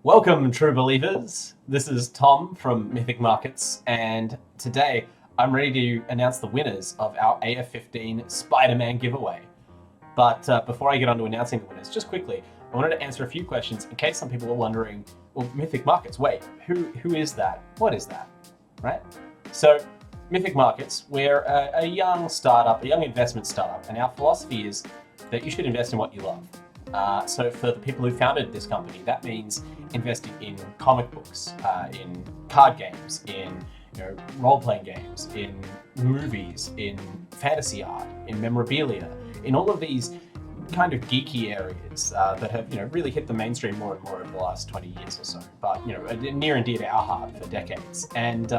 Welcome, true believers. This is Tom from Mythic Markets, and today I'm ready to announce the winners of our AF15 Spider-Man giveaway. But before I get on to announcing the winners, just quickly, I wanted to answer a few questions in case some people are wondering, well, Mythic Markets, wait, who is that? What is that? Right? So, Mythic Markets, we're a young startup, a young investment startup, and our philosophy is that you should invest in what you love. So for the people who founded this company, that means investing in comic books, in card games, in role-playing games, in movies, in fantasy art, in memorabilia, in all of these kind of geeky areas that have really hit the mainstream more and more over the last 20 years or so, but near and dear to our heart for decades. And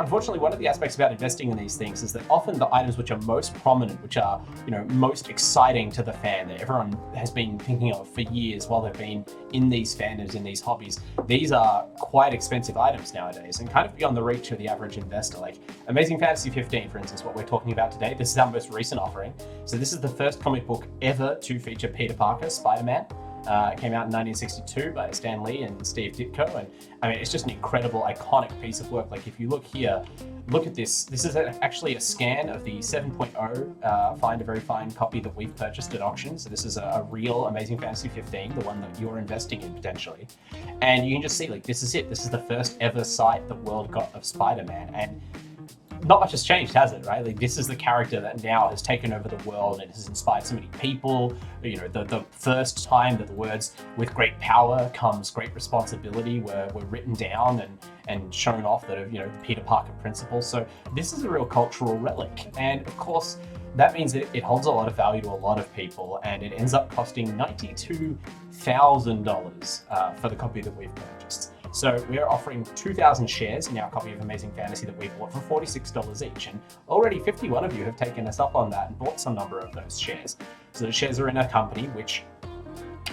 unfortunately, one of the aspects about investing in these things is that often the items which are most prominent, which are most exciting to the fan, that everyone has been thinking of for years while they've been in these fandoms, in these hobbies, these are quite expensive items nowadays and kind of beyond the reach of the average investor. Like Amazing Fantasy 15, for instance, what we're talking about today, this is our most recent offering. So this is the first comic book ever to feature Peter Parker, Spider-Man. It came out in 1962 by Stan Lee and Steve Ditko, and I mean it's just an incredible, iconic piece of work. Like if you look here, look at this. This is actually a scan of the 7.0 Find a Very Fine copy that we've purchased at auction. So this is a real Amazing Fantasy 15, the one that you're investing in potentially. And you can just see, like, this is it. This is the first ever sight the world got of Spider-Man, and not much has changed, has it, right? Like, this is the character that now has taken over the world and has inspired so many people. The first time that the words "with great power comes great responsibility" were written down and shown off, that of the Peter Parker principle. So this is a real cultural relic, and of course that means that it holds a lot of value to a lot of people, and it ends up costing $92,000 for the copy that we've purchased. So we're offering 2,000 shares in our copy of Amazing Fantasy that we bought for $46 each, and already 51 of you have taken us up on that and bought some number of those shares. So the shares are in a company which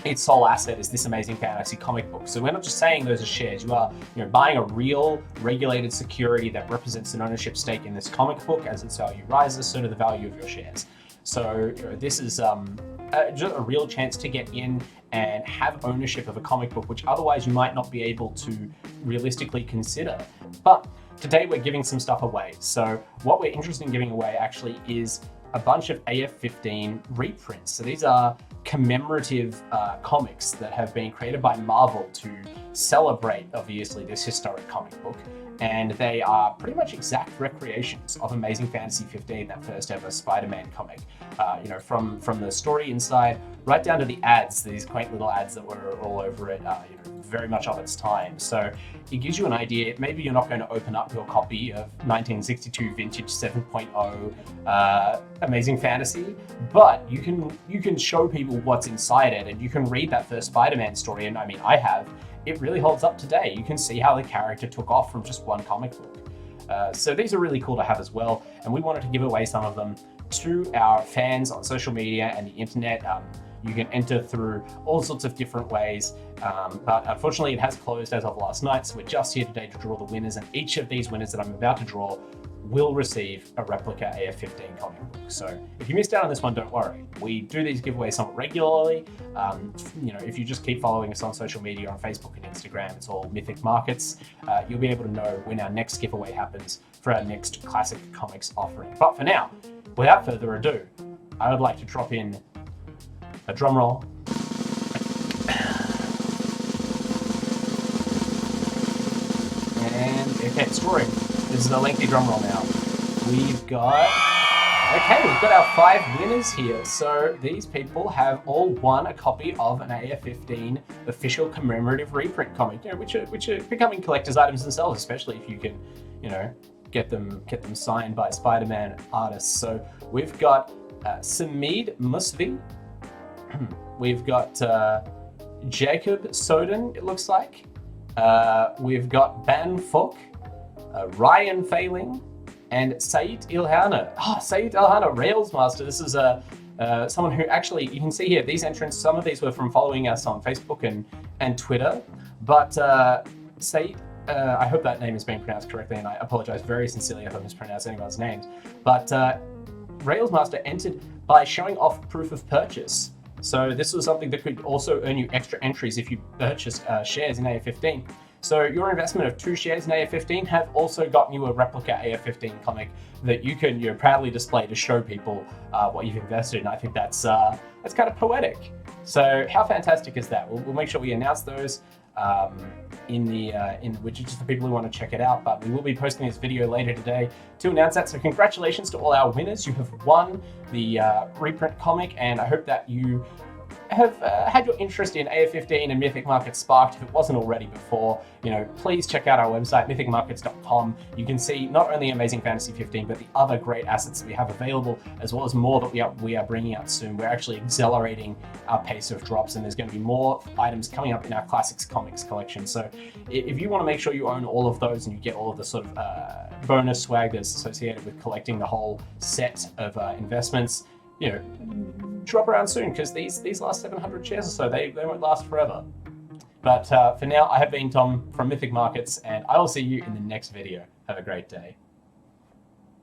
its sole asset is this Amazing Fantasy comic book. So we're not just saying those are shares. You are buying a real regulated security that represents an ownership stake in this comic book. As its value rises, so do the value of your shares. So this is just a real chance to get in and have ownership of a comic book, which otherwise you might not be able to realistically consider. But today we're giving some stuff away. So what we're interested in giving away actually is a bunch of AF15 reprints. So these are commemorative comics that have been created by Marvel to celebrate, obviously, this historic comic book. And they are pretty much exact recreations of Amazing Fantasy 15, that first ever Spider-Man comic. From the story inside right down to the ads, these quaint little ads that were all over it, very much of its time. So it gives you an idea. Maybe you're not going to open up your copy of 1962 vintage 7.0 Amazing Fantasy, but you can show people what's inside it, and you can read that first Spider-Man story. And I mean, I have. It really holds up today. You can see how the character took off from just one comic book. So these are really cool to have as well, and we wanted to give away some of them to our fans on social media and the internet. You can enter through all sorts of different ways, but unfortunately it has closed as of last night, so we're just here today to draw the winners, and each of these winners that I'm about to draw will receive a replica AF15 comic book. So if you missed out on this one, don't worry. We do these giveaways somewhat regularly. If you just keep following us on social media, on Facebook and Instagram, it's all Mythic Markets. You'll be able to know when our next giveaway happens for our next classic comics offering. But for now, without further ado, I would like to drop in a drum roll. And okay, drawing. This is a lengthy drum roll now. We've got our 5 winners here. So these people have all won a copy of an AF15 official commemorative reprint comic, which are becoming collector's items themselves, especially if you can, get them signed by Spider-Man artists. So we've got Samid Musvi. We've got Jacob Soden, it looks like. We've got Ban Fok, Ryan Failing, and Said Ilhana. Said Ilhana, Rails Master. This is someone who actually, you can see here, these entrants, some of these were from following us on Facebook and Twitter. But Said, I hope that name is being pronounced correctly, and I apologize very sincerely if I mispronounce anyone's names. But Rails Master entered by showing off proof of purchase. So this was something that could also earn you extra entries if you purchased shares in AF15. So your investment of 2 shares in AF15 have also gotten you a replica AF15 comic that you can proudly display to show people what you've invested in. I think that's kind of poetic. So how fantastic is that? We'll make sure we announce those in the widgets for people who want to check it out. But we will be posting this video later today to announce that. So congratulations to all our winners. You have won the reprint comic, and I hope that you have had your interest in AF15 and Mythic Markets sparked if it wasn't already before. Please check out our website, mythicmarkets.com. You can see not only Amazing Fantasy 15, but the other great assets that we have available, as well as more that we are bringing out soon. We're actually accelerating our pace of drops, and there's going to be more items coming up in our Classics Comics collection. So if you want to make sure you own all of those and you get all of the sort of bonus swag that's associated with collecting the whole set of investments, drop around soon, because these last 700 shares or so, they won't last forever. But for now, I have been Tom from Mythic Markets, and I will see you in the next video. Have a great day.